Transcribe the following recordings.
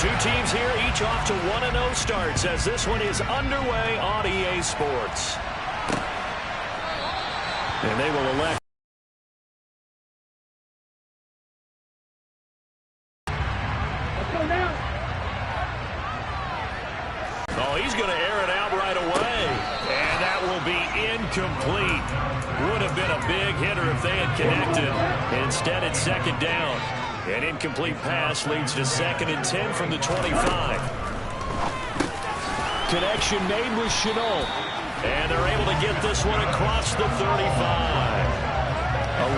Two teams here, each off to 1-0 starts as this one is underway on EA Sports. And they will elect. Oh, he's going to air it out right away. And that will be incomplete. Would have been a big hitter if they had connected. Instead, it's second down. An incomplete pass leads to 2nd and 10 from the 25. Connection made with Chenault. And they're able to get this one across the 35.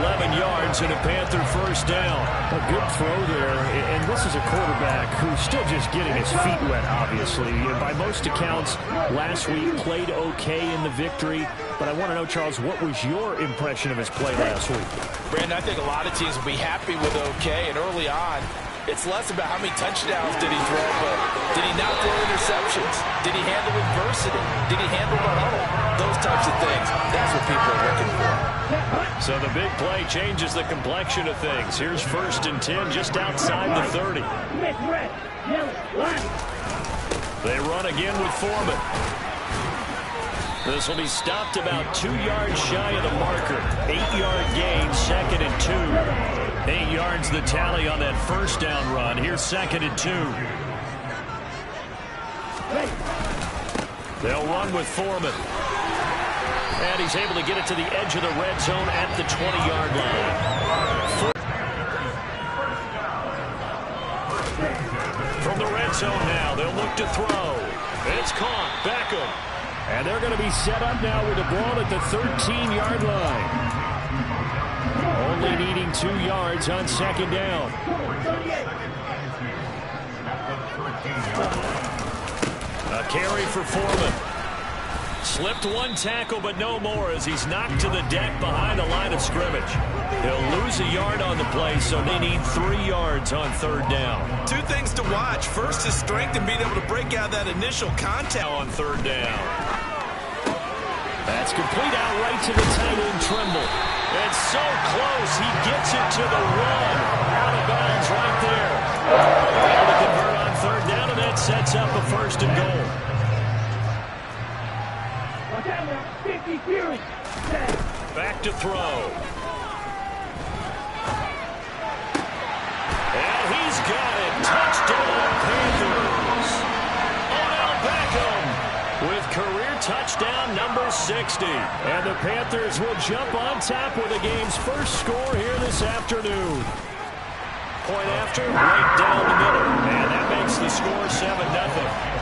11 yards and a Panther first down. A good throw there, and this is a quarterback who's still just getting his feet wet, obviously. By most accounts, last week played okay in the victory, but I want to know, Charles, what was your impression of his play last week? Brandon, I think a lot of teams will be happy with okay, and early on, it's less about how many touchdowns did he throw, but did he not throw interceptions? Did he handle adversity? Did he handle the huddle? Those types of things. That's what people are looking for. So the big play changes the complexion of things. Here's 1st and 10 just outside the 30. They run again with Foreman. This will be stopped about 2 yards shy of the marker. 8-yard gain, 2nd and 2. 8 yards the tally on that first down run. Here's 2nd and 2. They'll run with Foreman. And he's able to get it to the edge of the red zone at the 20-yard line. From the red zone now, they'll look to throw. It's caught. Beckham. And they're going to be set up now with the ball at the 13-yard line. Only needing 2 yards on 2nd down. A carry for Foreman. Slipped one tackle, but no more as he's knocked to the deck behind the line of scrimmage. He'll lose a yard on the play, so they need 3 yards on 3rd down. 2 things to watch. First is strength and being able to break out that initial contact On 3rd down. That's complete out right to the tight end, Trimble. It's so close. He gets it to the 1. Out of bounds right there. Able to convert on 3rd down, and that sets up a 1st and goal. Back to throw. And he's got it. Touchdown, Panthers. Odell Beckham with career touchdown number 60. And the Panthers will jump on top with the game's first score here this afternoon. Point after, right down the middle. And that makes the score 7-0.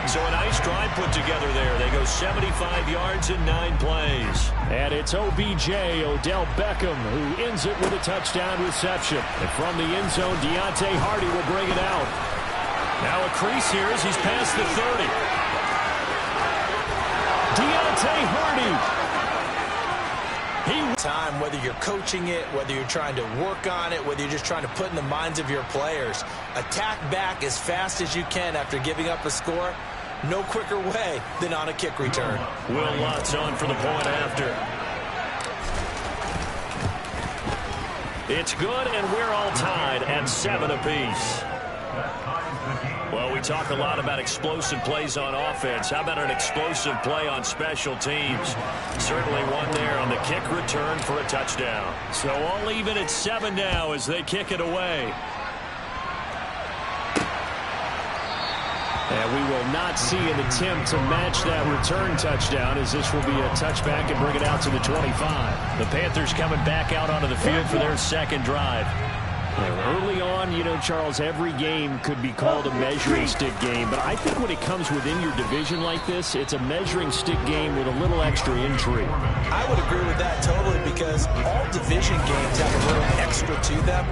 So a nice drive put together there. They go 75 yards in 9 plays. And it's OBJ, Odell Beckham, who ends it with a touchdown reception. And from the end zone, Deontay Hardy will bring it out. Now a crease here as he's past the 30. Deontay Hardy. Time, whether you're coaching it, whether you're trying to work on it, whether you're just trying to put in the minds of your players, attack back as fast as you can after giving up a score. No quicker way than on a kick return. Will Lutz on for the point after. It's good, and we're all tied at 7 apiece. Well, we talk a lot about explosive plays on offense. How about an explosive play on special teams? Certainly one there on the kick return for a touchdown. So all even at 7 now as they kick it away. And we will not see an attempt to match that return touchdown, as this will be a touchback and bring it out to the 25. The Panthers coming back out onto the field for their 2nd drive. Early on, you know, Charles, every game could be called a measuring stick game. But I think when it comes within your division like this, it's a measuring stick game with a little extra intrigue. I would agree with that totally, because all division games have a little extra to them.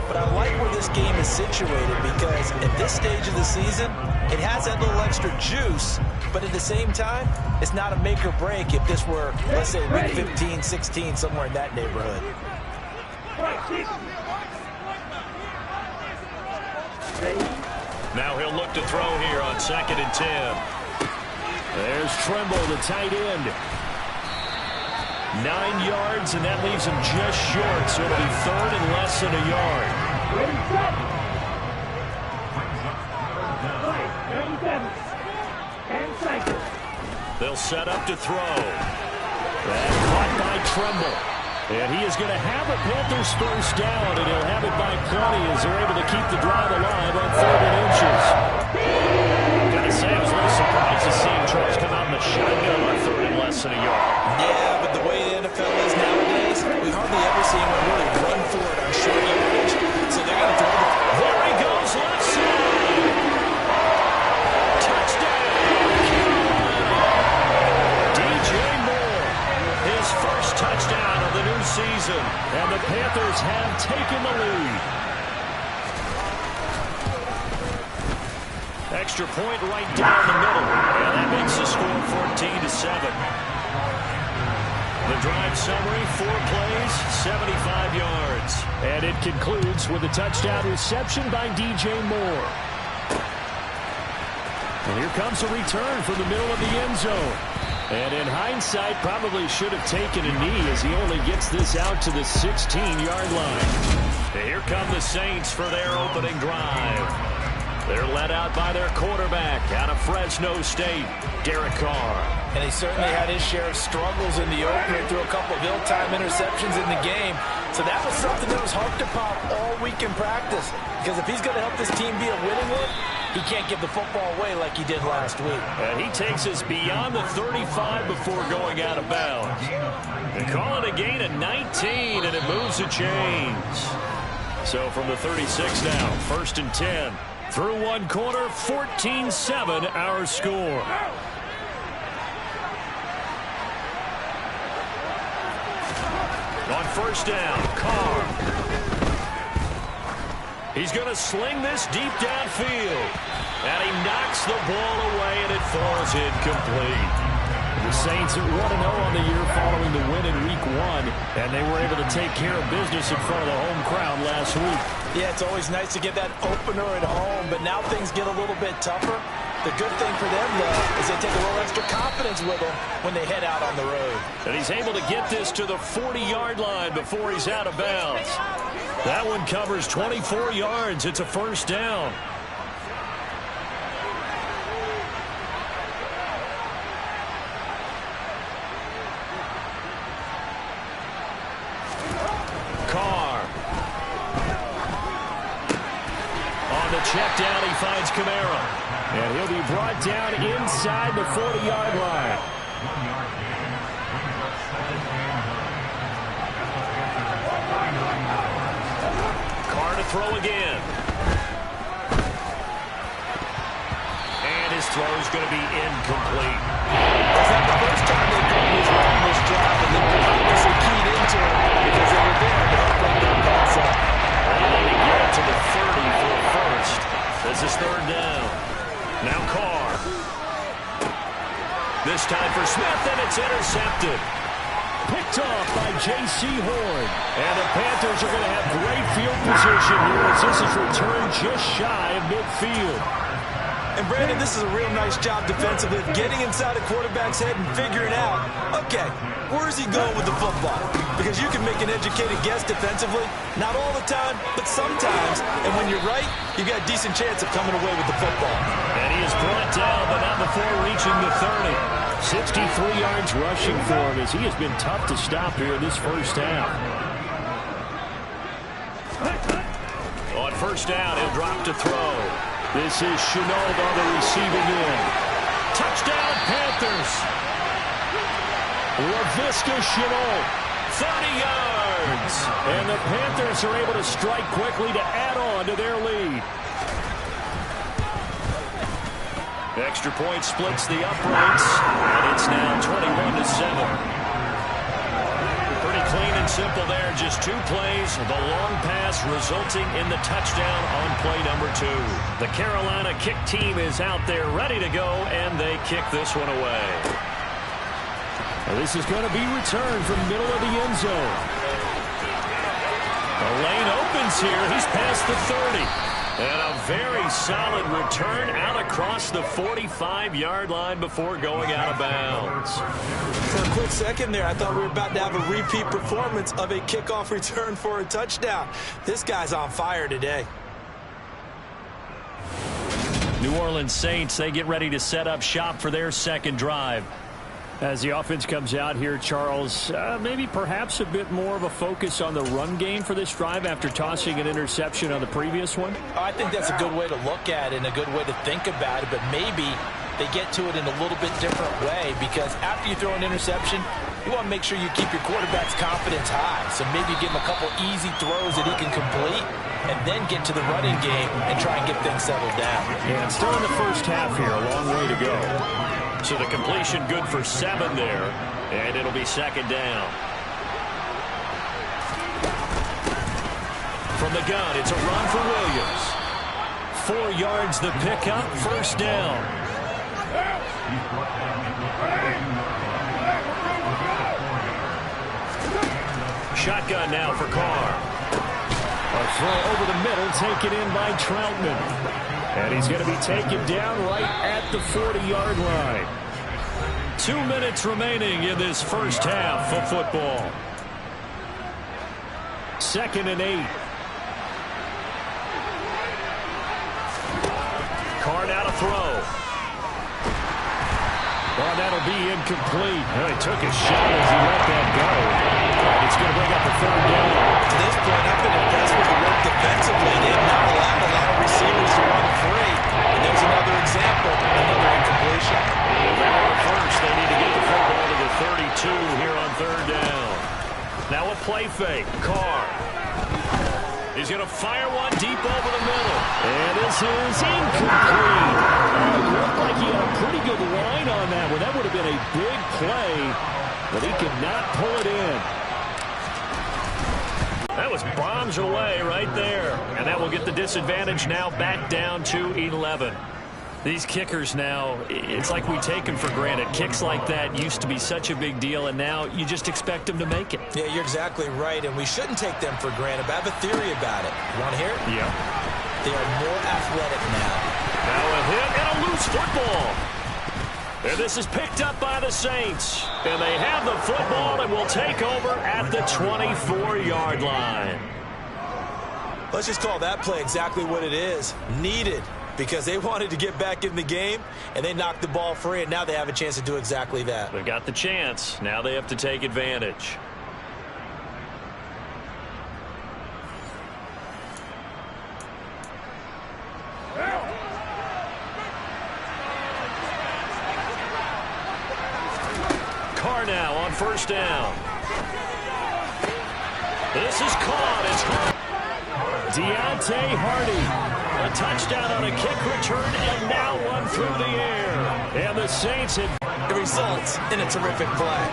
But I like where this game is situated, because at this stage of the season, it has that little extra juice. But at the same time, it's not a make or break if this were, let's say, week 15, 16, somewhere in that neighborhood. Now he'll look to throw here on 2nd and 10. There's Trimble, the tight end. 9 yards, and that leaves him just short, so it'll be 3rd and less than a yard. He'll set up to throw. That caught by Tremble. And he is going to have a Panthers first down, and he'll have it by plenty as they're able to keep the drive alive on 3rd and inches. Got to say, I was a little surprised to see Charles come out in the shotgun on 3rd and less than a yard. Yeah, but the way the NFL is nowadays, we hardly ever see anyone really run for it on short yardage. So they're going to throw the... There he goes, left side. Touchdown, Carolina. DJ Moore, his first touchdown of the new season. And the Panthers have taken the lead. Extra point right down the middle. And that makes the score 14-7. The drive summary, 4 plays, 75 yards. And it concludes with a touchdown reception by DJ Moore. And here comes a return from the middle of the end zone. And in hindsight, probably should have taken a knee as he only gets this out to the 16-yard line. And here come the Saints for their opening drive. They're led out by their quarterback out of Fresno State, Derek Carr. And he certainly had his share of struggles in the opener, threw a couple of ill-timed interceptions in the game. So that was something that was harped upon all week in practice. Because if he's going to help this team be a winning one, he can't give the football away like he did last week. And he takes us beyond the 35 before going out of bounds. They call it a gain of 19, and it moves the chains. So from the 36 now, 1st and 10. Through one quarter, 14-7 our score. On 1st down, Carr. He's going to sling this deep downfield. And he knocks the ball away, and it falls incomplete. The Saints are 1-0 on the year following the win in Week 1, and they were able to take care of business in front of the home crowd last week. Yeah, it's always nice to get that opener at home, but now things get a little bit tougher. The good thing for them, though, is they take a little extra confidence with them when they head out on the road. And he's able to get this to the 40-yard line before he's out of bounds. That one covers 24 yards. It's a 1st down. Check down, he finds Kamara. And he'll be brought down inside the 40-yard line. Carr to throw again. And his throw is going to be incomplete. Is that the first time they've done this on this drive, and they've obviously keyed into it because they were there to help bring their pass up. They need to get it to the 30 for a first. This is 3rd down. Now Carr. This time for Smith, and it's intercepted. Picked off by J.C. Horn. And the Panthers are going to have great field position here as this is returned just shy of midfield. And Brandon, this is a real nice job defensively of getting inside the quarterback's head and figuring out, okay, where is he going with the football? Because you can make an educated guess defensively, not all the time, but sometimes. And when you're right, you've got a decent chance of coming away with the football. And he is brought down, but not before reaching the 30. 63 yards rushing for him as he has been tough to stop here in this 1st half. On 1st down, he'll drop to throw. This is Chenault on the receiving end. Touchdown, Panthers. Laviska Chenault. 30 yards. And the Panthers are able to strike quickly to add on to their lead. Extra point splits the uprights, and it's now 21-7. Pretty clean and simple there. Just 2 plays. The long pass resulting in the touchdown on play number 2. The Carolina kick team is out there ready to go, and they kick this one away. Now this is going to be returned from middle of the end zone. The lane opens here. He's past the 30. And a very solid return out across the 45-yard line before going out of bounds. For a quick second there, I thought we were about to have a repeat performance of a kickoff return for a touchdown. This guy's on fire today. New Orleans Saints, they get ready to set up shop for their 2nd drive. As the offense comes out here, Charles, maybe perhaps a bit more of a focus on the run game for this drive after tossing an interception on the previous one? I think that's a good way to look at it and a good way to think about it, but maybe they get to it in a little bit different way, because after you throw an interception, you want to make sure you keep your quarterback's confidence high. So maybe give him a couple easy throws that he can complete and then get to the running game and try and get things settled down. Yeah, it's still in the first half here. A long way to go. So the completion good for 7 there, and it'll be second down. From the gun, it's a run for Williams. 4 yards the pickup, first down. Shotgun now for Carr. A throw over the middle, taken in by Troutman. And he's going to be taken down right at the 40-yard line. 2 minutes remaining in this first half of football. 2nd and 8. Carr now to throw. Well, that'll be incomplete. Well, he took a shot as he let that go. And it's going to bring up a 3rd down. To this point, I've been impressed with the work defensively. They've not allowed a lot of receivers to run free. And there's another example, another incompletion. Well, they were first. They need to get the football to the 32 here on 3rd down. Now a play fake. Carr. He's going to fire one deep over the middle. And this is incomplete. It looked like he had a pretty good line on that one. That would have been a big play, but he could not pull it in. That was bombs away right there. And that will get the disadvantage now back down to 11. These kickers now, it's like we take them for granted. Kicks like that used to be such a big deal, and now you just expect them to make it. Yeah, you're exactly right, and we shouldn't take them for granted. But I have a theory about it. You want to hear it? Yeah. They are more athletic now. Now a hit and a loose football. And this is picked up by the Saints. And they have the football and will take over at the 24-yard line. Let's just call that play exactly what it is. Needed. Because they wanted to get back in the game, and they knocked the ball free, and now they have a chance to do exactly that. They've got the chance. Now they have to take advantage. Carr now on 1st down. This is caught. It's hard. Deontay Hardy. A touchdown on a kick return, and now one through the air. And the Saints have... It results in a terrific play.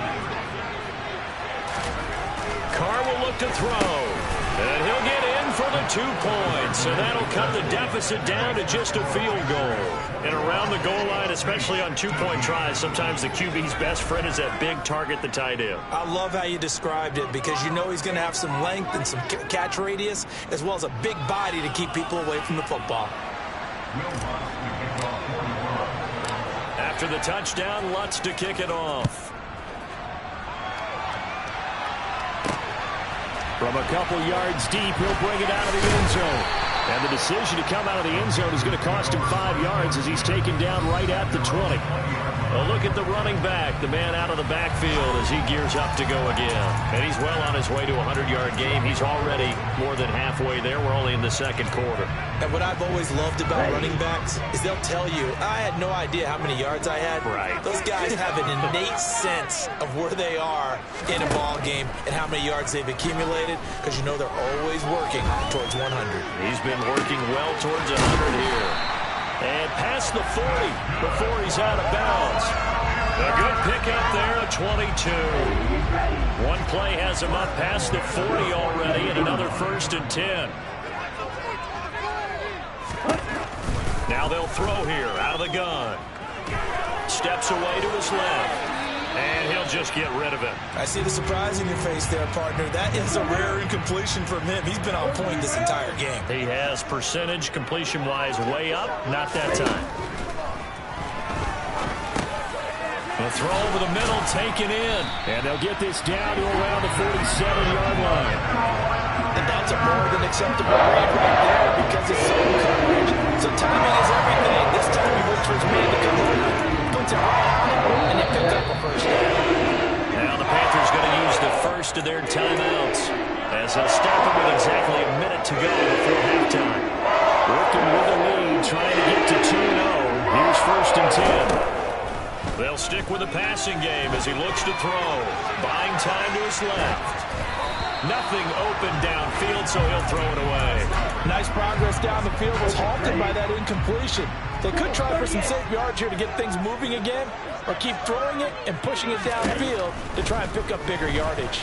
Carr will look to throw. And he'll get in for the 2 points. And that'll cut the deficit down to just a field goal. And around the goal line, especially on 2-point tries, sometimes the QB's best friend is that big target, the tight end. I love how you described it, because you know he's going to have some length and some catch radius, as well as a big body to keep people away from the football. After the touchdown, Lutz to kick it off. From a couple yards deep, he'll bring it out of the end zone. And the decision to come out of the end zone is going to cost him 5 yards as he's taken down right at the 20. A look at the running back, the man out of the backfield as he gears up to go again. And he's well on his way to a 100-yard game. He's already more than halfway there. We're only in the 2nd quarter. And what I've always loved about running backs is they'll tell you, I had no idea how many yards I had. Right. Those guys have an innate sense of where they are in a ball game and how many yards they've accumulated, because you know they're always working towards 100. He's been working well towards 100 here. And past the 40 before he's out of bounds. A good pickup there at 22. One play has him up past the 40 already, and another 1st and 10. Now they'll throw here out of the gun. Steps away to his left. And he'll just get rid of it. I see the surprise in your face there, partner. That is a rare incompletion from him. He's been on point this entire game. He has percentage completion-wise way up. Not that time. The throw over the middle, taken in. And they'll get this down to around the 47-yard line. And that's a more than acceptable read right there, because it's zone coverage. So timing is everything. This time he waits for his man to come over, puts it right on it, and he picks up a 1st down. stick with the passing game as he looks to throw. Buying time to his left. Nothing open downfield, so he'll throw it away. Nice progress down the field was halted by that incompletion. They could try for some safe yards here to get things moving again, or keep throwing it and pushing it downfield to try and pick up bigger yardage.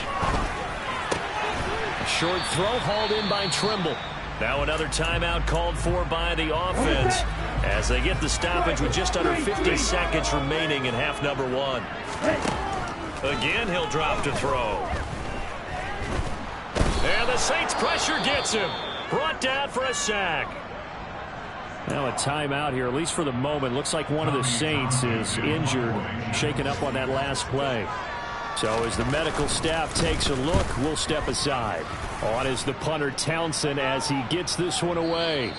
Short throw hauled in by Trimble. Now another timeout called for by the offense as they get the stoppage with just under 50 seconds remaining in half number 1. Again, he'll drop to throw. And the Saints pressure gets him. Brought down for a sack. Now a timeout here, at least for the moment. Looks like one of the Saints is injured, shaken up on that last play. So as the medical staff takes a look, we'll step aside. On is the punter Townsend as he gets this one away.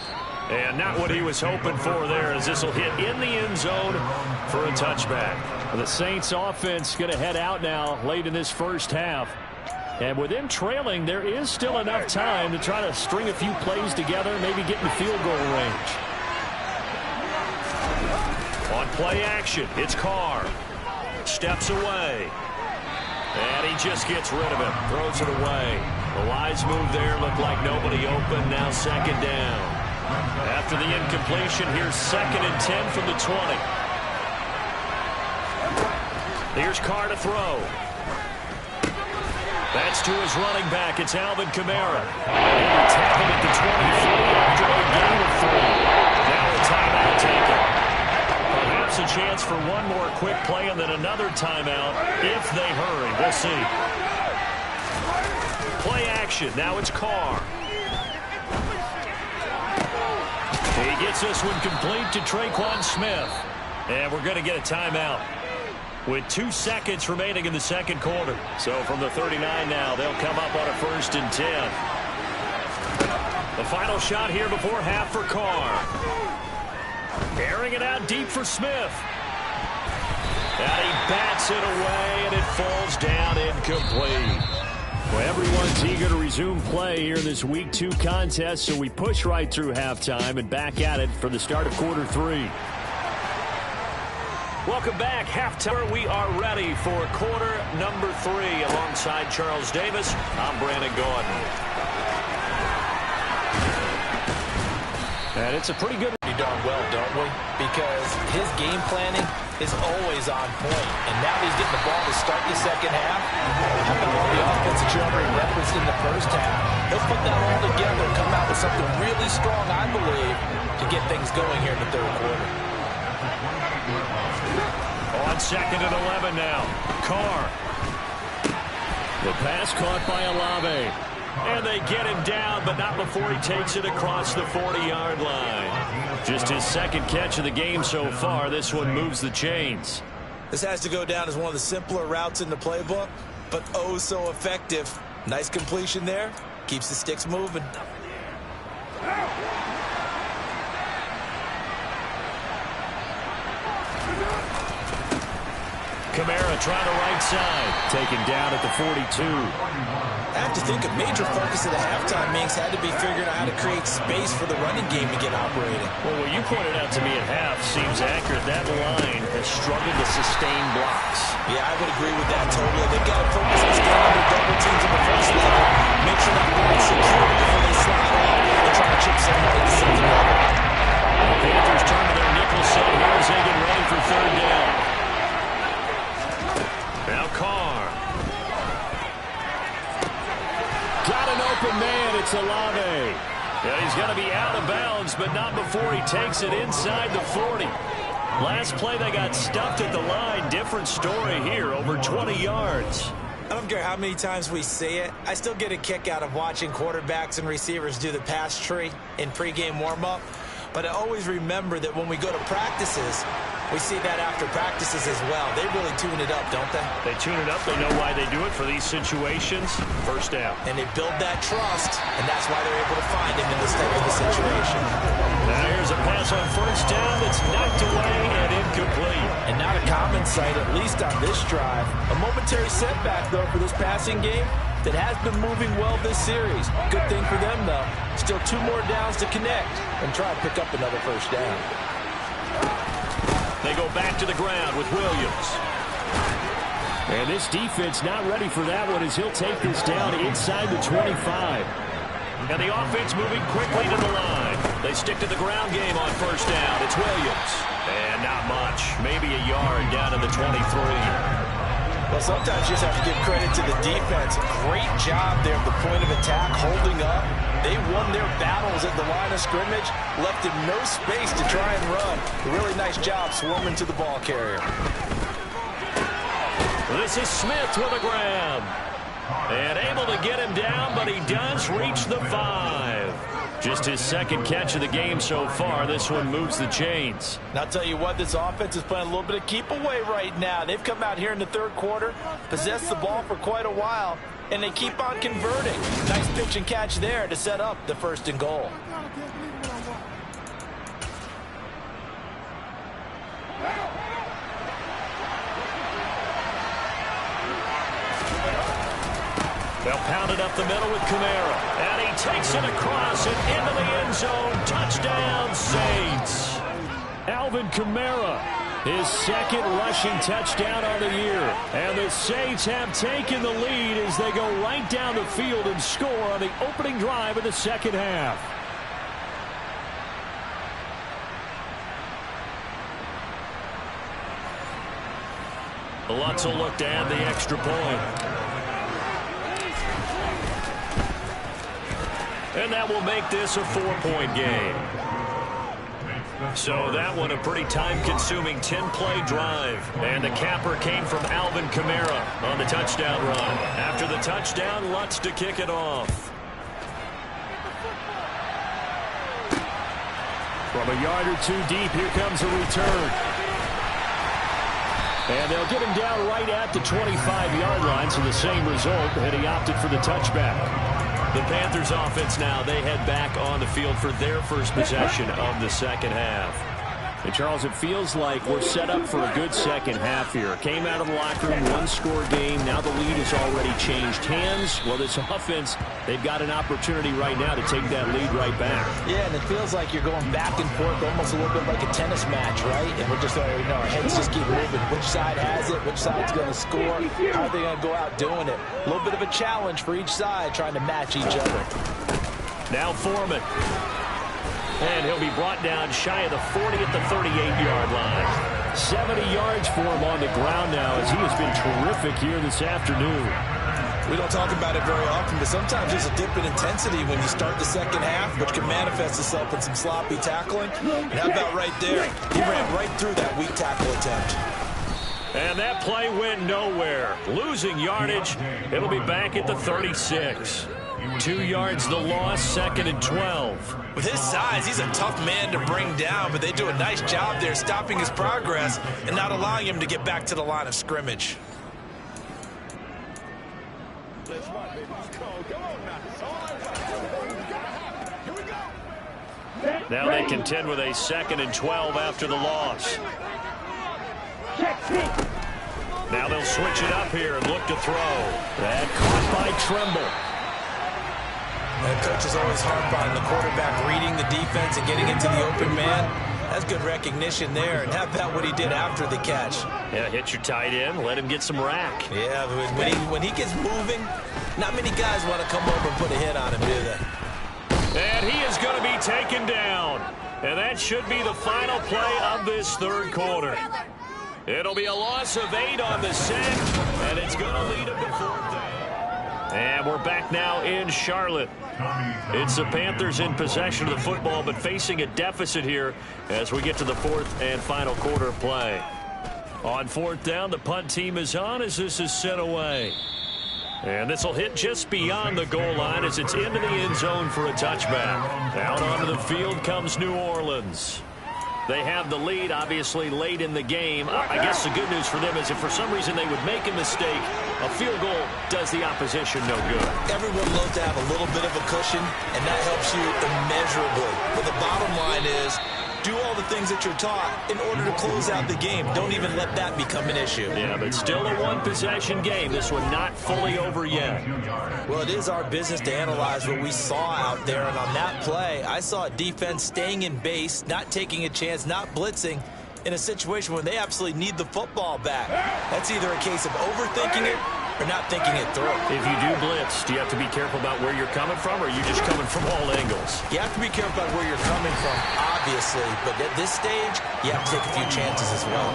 And not what he was hoping for there, as this will hit in the end zone for a touchback. The Saints offense going to head out now late in this first half. And with them trailing, there is still enough time to try to string a few plays together, maybe get in the field goal range. On play action, it's Carr. Steps away. And he just gets rid of it. Throws it away. The wise move there. Looked like nobody open. Now second down. After the incompletion, here's 2nd and 10 from the 20. Here's Carr to throw. That's to his running back. It's Alvin Kamara. And he tap him at the 23 after a gain of 3. Now a timeout taken. Perhaps a chance for one more quick play and then another timeout if they hurry. We'll see. Play action. Now it's Carr. He gets this one complete to Traquan Smith. And we're going to get a timeout with 2 seconds remaining in the second quarter. So from the 39 now, they'll come up on a 1st and 10. The final shot here before half for Carr. Airing it out deep for Smith. And he bats it away, and it falls down incomplete. Well, everyone's eager to resume play here in this Week 2 contest, so we push right through halftime and back at it for the start of quarter 3. Welcome back. Halftime. We are ready for quarter number 3 alongside Charles Davis. I'm Brandon Gordon. And it's a pretty good... Pretty darn well, don't we? Because his game planning is always on point. And now he's getting the ball to start the second half. How about all the offense that you already referenced in the first half? He'll put that all together and come out with something really strong, I believe, to get things going here in the third quarter. On 2nd and 11 now. Carr. The pass caught by Olave. And they get him down, but not before he takes it across the 40-yard line. Just his 2nd catch of the game so far. This one moves the chains. This has to go down as one of the simpler routes in the playbook, but oh so effective. Nice completion there. Keeps the sticks moving. Kamara trying to right side. Taken down at the 42. I have to think a major focus of the halftime meetings had to be figuring out how to create space for the running game to get operating. Well, what you pointed out to me at half seems accurate. That line has struggled to sustain blocks. Yeah, I would agree with that totally. They've got to focus on staying under double teams at the first level. Make sure that ball's secure before they slide off and try to chip somebody to second level. The Panthers turn to their nickel set here as they get ready for 3rd down. Now Carr. Got an open man. It's Olave. Yeah, he's going to be out of bounds, but not before he takes it inside the 40. Last play, they got stuffed at the line. Different story here, over 20 yards. I don't care how many times we say it. I still get a kick out of watching quarterbacks and receivers do the pass tree in pregame warm-up. But I always remember that when we go to practices, we see that after practices as well. They really tune it up, don't they? They tune it up. They know why they do it for these situations. First down. And they build that trust, and that's why they're able to find him in this type of a situation. Now here's a pass on 1st down that's knocked away and incomplete. And not a common sight, at least on this drive. A momentary setback, though, for this passing game that has been moving well this series. Good thing for them, though. Still 2 more downs to connect and try to pick up another 1st down. They go back to the ground with Williams. And this defense not ready for that one as he'll take this down inside the 25. And the offense moving quickly to the line. They stick to the ground game on first down. It's Williams. And not much. Maybe a yard down to the 23. Well, sometimes you just have to give credit to the defense. Great job there at the point of attack, holding up. They won their battles at the line of scrimmage, left him no space to try and run. A really nice job swarming to the ball carrier. This is Smith with a grab. And able to get him down, but he does reach the 5. Just his second catch of the game so far. This one moves the chains. And I'll tell you what, this offense is playing a little bit of keep away right now. They've come out here in the third quarter, possessed the ball for quite a while, and they keep on converting. Nice pitch and catch there to set up the 1st and goal. They'll pound it up the middle with Kamara. And he takes it across and into the end zone. Touchdown, Saints. Alvin Kamara, his second rushing touchdown on the year. And the Saints have taken the lead as they go right down the field and score on the opening drive of the second half. Lutz will look to add the extra point. And that will make this a 4-point game. So that one a pretty time-consuming 10-play drive. And the capper came from Alvin Kamara on the touchdown run. After the touchdown, Lutz to kick it off. From a yard or two deep, here comes a return. And they'll get him down right at the 25-yard line, so the same result, and he opted for the touchback. The Panthers offense now, they head back on the field for their first possession of the second half. And Charles, it feels like we're set up for a good second half here. Came out of the locker room, one-score game. Now the lead has already changed hands. Well, this offense, they've got an opportunity right now to take that lead right back. Yeah, and it feels like you're going back and forth almost a little bit like a tennis match, right? And we're just, our heads just keep moving. Which side has it? Which side's going to score? How are they going to go out doing it? A little bit of a challenge for each side trying to match each other. Now Foreman. And he'll be brought down shy of the 40 at the 38-yard line. 70 yards for him on the ground now as he has been terrific here this afternoon. We don't talk about it very often, but sometimes there's a dip in intensity when you start the second half, which can manifest itself in some sloppy tackling. And how about right there? He ran right through that weak tackle attempt. And that play went nowhere. Losing yardage. It'll be back at the 36. 2 yards the loss, 2nd and 12. With his size, he's a tough man to bring down, but they do a nice job there stopping his progress and not allowing him to get back to the line of scrimmage. Now they contend with a 2nd and 12 after the loss. Now they'll switch it up here and look to throw. That caught by Tremble. And coaches always harp on the quarterback reading the defense and getting into the open man. That's good recognition there. And how about what he did after the catch? Yeah, hit your tight end, let him get some rack. Yeah, when he gets moving, not many guys want to come over and put a hit on him, do they? And he is going to be taken down. And that should be the final play of this third quarter. It'll be a loss of 8 on the set, and it's going to lead him to 4th down. And we're back now in Charlotte. It's the Panthers in possession of the football, but facing a deficit here as we get to the 4th and final quarter of play. On 4th down, the punt team is on as this is sent away. And this will hit just beyond the goal line as it's into the end zone for a touchback. Out onto the field comes New Orleans. They have the lead, obviously, late in the game. I guess the good news for them is if for some reason they would make a mistake, a field goal does the opposition no good. Everyone loves to have a little bit of a cushion, and that helps you immeasurably. But the bottom line is, do all the things that you're taught in order to close out the game. Don't even let that become an issue. Yeah, but still a one-possession game. This one not fully over yet. Well, it is our business to analyze what we saw out there. And on that play, I saw a defense staying in base, not taking a chance, not blitzing, in a situation when they absolutely need the football back. That's either a case of overthinking it or not thinking it through. If you do blitz, do you have to be careful about where you're coming from, or are you just coming from all angles? You have to be careful about where you're coming from, obviously, but at this stage, you have to take a few chances as well.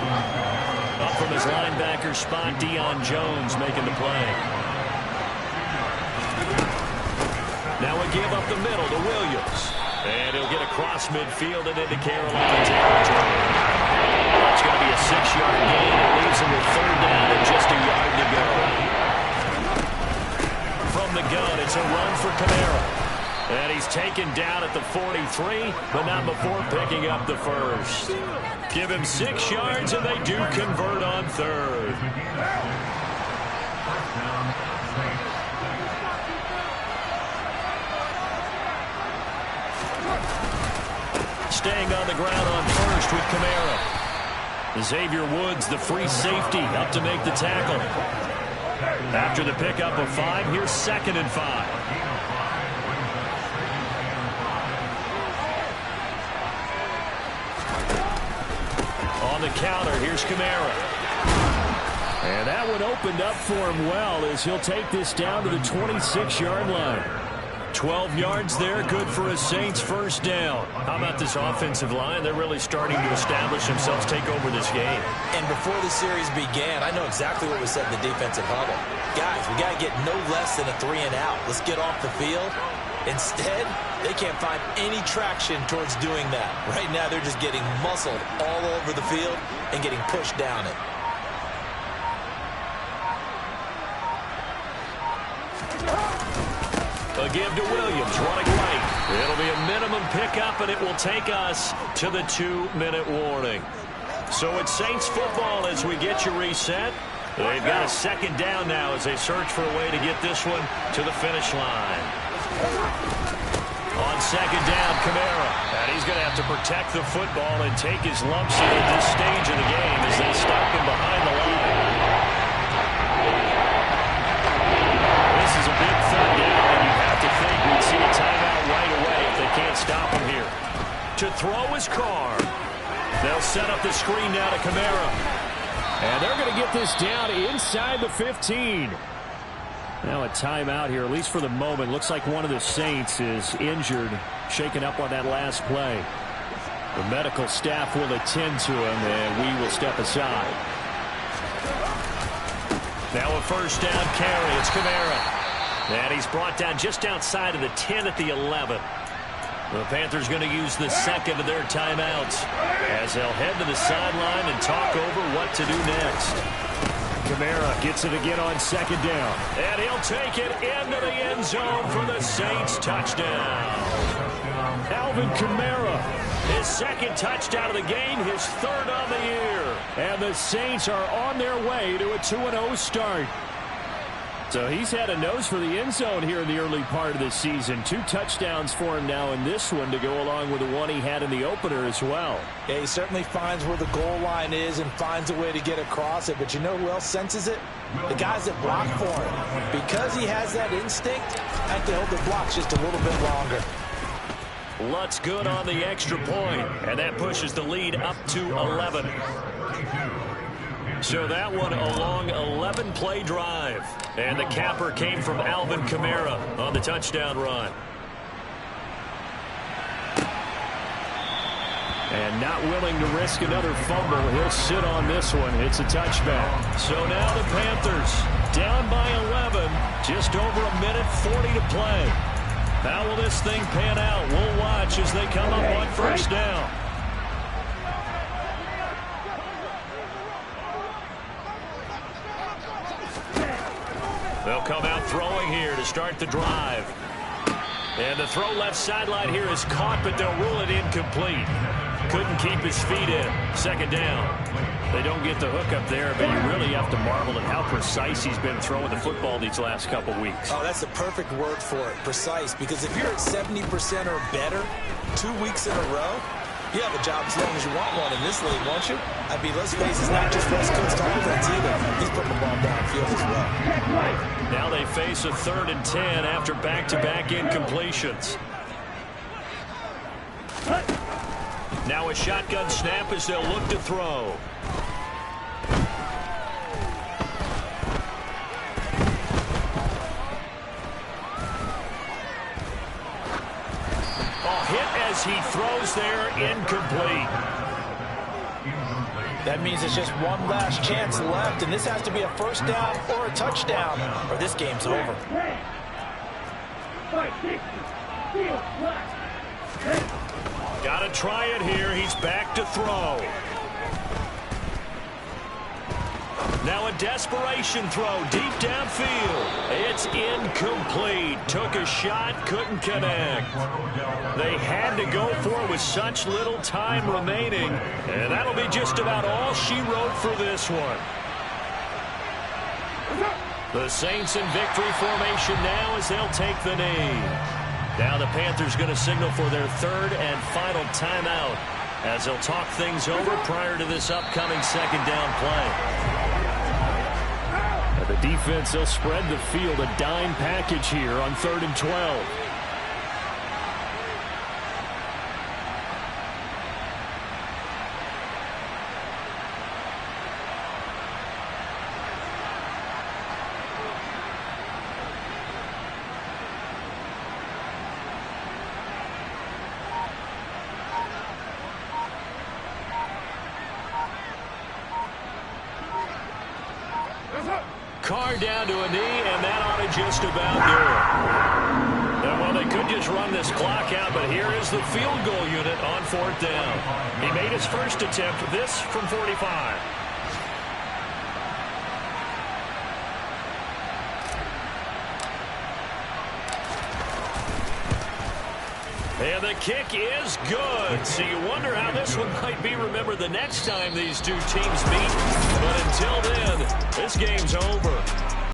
Up from his linebacker spot, Deion Jones making the play. Now a give up the middle to Williams. And he'll get across midfield and into Carolina territory. It's going to be a 6-yard gain. It leaves him with 3rd down and just a yard to go. From the gun, it's a run for Kamara. And he's taken down at the 43, but not before picking up the first. Give him 6 yards, and they do convert on 3rd. Staying on the ground on 1st with Kamara. Xavier Woods, the free safety, up to make the tackle. After the pickup of 5, here's 2nd and 5. On the counter, here's Kamara. And that one opened up for him well as he'll take this down to the 26-yard line. 12 yards there, good for a Saints 1st down. How about this offensive line? They're really starting to establish themselves, take over this game. And before the series began, I know exactly what was said in the defensive huddle. Guys, we got to get no less than a 3 and out. Let's get off the field. Instead, they can't find any traction towards doing that. Right now, they're just getting muscled all over the field and getting pushed down it. A give to Williams, running right. It'll be a minimum pickup, and it will take us to the 2-minute warning. So it's Saints football as we get you reset. They've got a 2nd down now as they search for a way to get this one to the finish line. On 2nd down, Kamara. And he's going to have to protect the football and take his lumps at this stage of the game as they stop him behind the line. This is a big 3rd down, and you have to think we'd see a timeout right away if they can't stop him here. To throw is Carr. They'll set up the screen now to Kamara. And they're going to get this down inside the 15. Now a timeout here, at least for the moment. Looks like one of the Saints is injured, shaken up on that last play. The medical staff will attend to him, and we will step aside. Now a 1st down carry. It's Kamara. And he's brought down just outside of the 10 at the 11. The Panthers going to use the 2nd of their timeouts as they'll head to the sideline and talk over what to do next. Kamara gets it again on 2nd down. And he'll take it into the end zone for the Saints touchdown. Alvin Kamara. His 2nd touchdown of the game, his 3rd on the year. And the Saints are on their way to a 2-0 start. So he's had a nose for the end zone here in the early part of the season. 2 touchdowns for him now in this one to go along with the one he had in the opener as well. Yeah, he certainly finds where the goal line is and finds a way to get across it. But you know who else senses it? The guys that block for him. Because he has that instinct, I have to hold the blocks just a little bit longer. Lutz good on the extra point, and that pushes the lead up to 11. So that one a long 11-play drive. And the capper came from Alvin Kamara on the touchdown run. And not willing to risk another fumble. He'll sit on this one. It's a touchback. So now the Panthers down by 11. Just over a minute 40 to play. How will this thing pan out? We'll watch as they come up on 1st down. They'll come out throwing here to start the drive. And the throw left sideline here is caught, but they'll rule it incomplete. Couldn't keep his feet in. 2nd down. They don't get the hook up there, but you really have to marvel at how precise he's been throwing the football these last couple weeks. Oh, that's the perfect word for it, precise. Because if you're at 70% or better 2 weeks in a row, you have a job as long as you want one in this league, won't you? I mean, let's face it, it's not just West Coast offense either. He's putting the ball downfield as well. Now they face a 3rd and 10 after back-to-back incompletions. Now a shotgun snap as they'll look to throw. As he throws there, incomplete. That means it's just one last chance left, and this has to be a first down or a touchdown, or this game's over. Got to try it here. He's back to throw. Now a desperation throw deep downfield. It's incomplete. Took a shot, couldn't connect. They had to go for it with such little time remaining, and that'll be just about all she wrote for this one. The Saints in victory formation now as they'll take the knee. Now the Panthers going to signal for their third and final timeout as they'll talk things over prior to this upcoming second down play. The defense, they'll spread the field, a dime package here on 3rd and 12. Carr down to a knee, and that ought to just about do it. And, well, they could just run this clock out, but here is the field goal unit on 4th down. He made his first attempt, this from 45. And the kick is good. So you wonder how this one might be remembered the next time these two teams meet. But until then, this game's over.